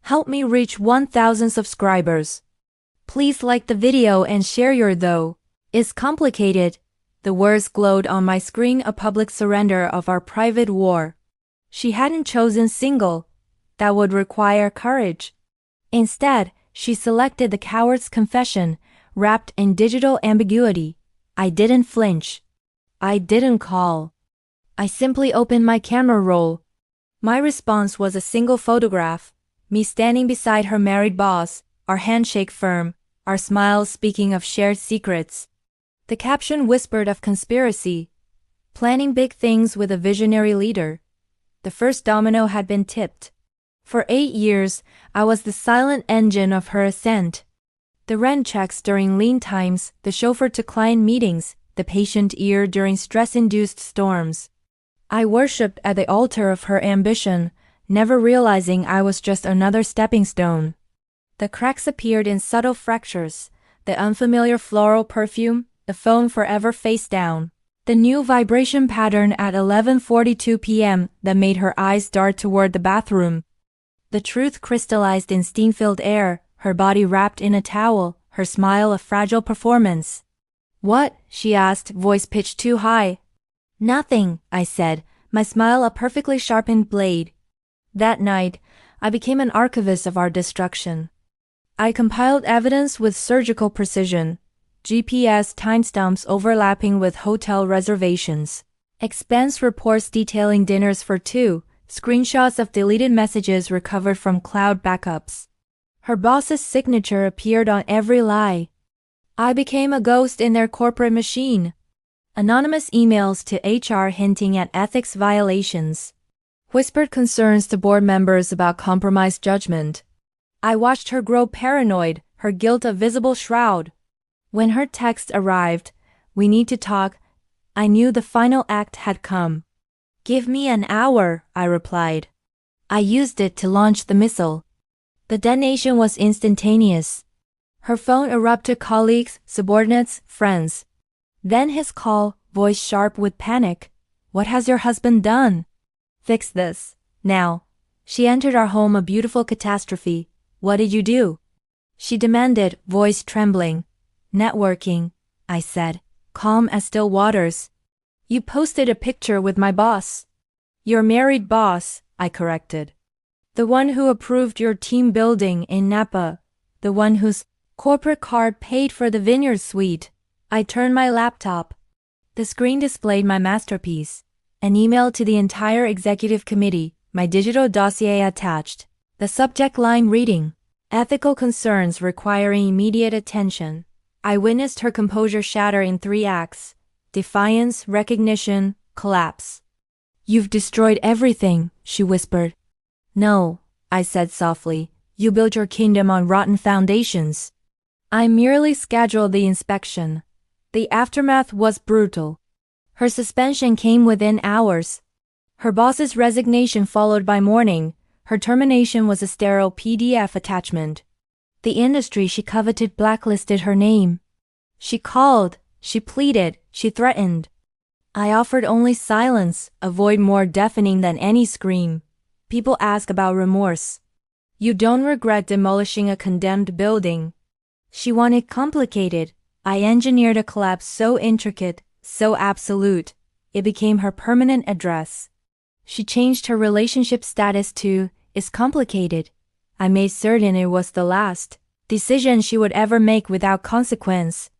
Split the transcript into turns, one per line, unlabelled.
Help me reach 1,000 subscribers. Please like the video and share your though. It's complicated. The words glowed on my screen, a public surrender of our private war. She hadn't chosen single. That would require courage. Instead, she selected the coward's confession, wrapped in digital ambiguity. I didn't flinch. I didn't call. I simply opened my camera roll. My response was a single photograph, me standing beside her married boss, our handshake firm, our smiles speaking of shared secrets. The caption whispered of conspiracy, planning big things with a visionary leader. The first domino had been tipped. For 8 years, I was the silent engine of her ascent. The rent checks during lean times, the chauffeur to client meetings, the patient ear during stress-induced storms. I worshipped at the altar of her ambition, never realizing I was just another stepping stone. The cracks appeared in subtle fractures, the unfamiliar floral perfume, the phone forever face down. The new vibration pattern at 11:42 p.m. that made her eyes dart toward the bathroom. The truth crystallized in steam-filled air, her body wrapped in a towel, her smile a fragile performance. "What?" she asked, voice pitched too high. "Nothing," I said, my smile a perfectly sharpened blade. That night, I became an archivist of our destruction. I compiled evidence with surgical precision, GPS timestamps overlapping with hotel reservations, expense reports detailing dinners for two, screenshots of deleted messages recovered from cloud backups. Her boss's signature appeared on every lie. I became a ghost in their corporate machine. Anonymous emails to HR hinting at ethics violations. Whispered concerns to board members about compromised judgment. I watched her grow paranoid, her guilt a visible shroud. When her text arrived, "We need to talk," I knew the final act had come. "Give me an hour," I replied. I used it to launch the missile. The detonation was instantaneous. Her phone erupted colleagues, subordinates, friends. Then his call, voice sharp with panic. "What has your husband done? Fix this, now." She entered our home a beautiful catastrophe. "What did you do?" she demanded, voice trembling. "Networking," I said, calm as still waters. "You posted a picture with my boss." "Your married boss," I corrected. "The one who approved your team building in Napa. The one whose corporate card paid for the vineyard suite." I turned my laptop. The screen displayed my masterpiece. An email to the entire executive committee, my digital dossier attached. The subject line reading, "Ethical concerns requiring immediate attention." I witnessed her composure shatter in 3 acts. Defiance, recognition, collapse. "You've destroyed everything," she whispered. "No," I said softly. "You built your kingdom on rotten foundations." I merely scheduled the inspection. The aftermath was brutal. Her suspension came within hours. Her boss's resignation followed by mourning. Her termination was a sterile PDF attachment. The industry she coveted blacklisted her name. She called, she pleaded, she threatened. I offered only silence, a void more deafening than any scream. People ask about remorse. You don't regret demolishing a condemned building. She wanted complicated. I engineered a collapse so intricate, so absolute, it became her permanent address. She changed her relationship status to, "is complicated." I made certain it was the last decision she would ever make without consequence.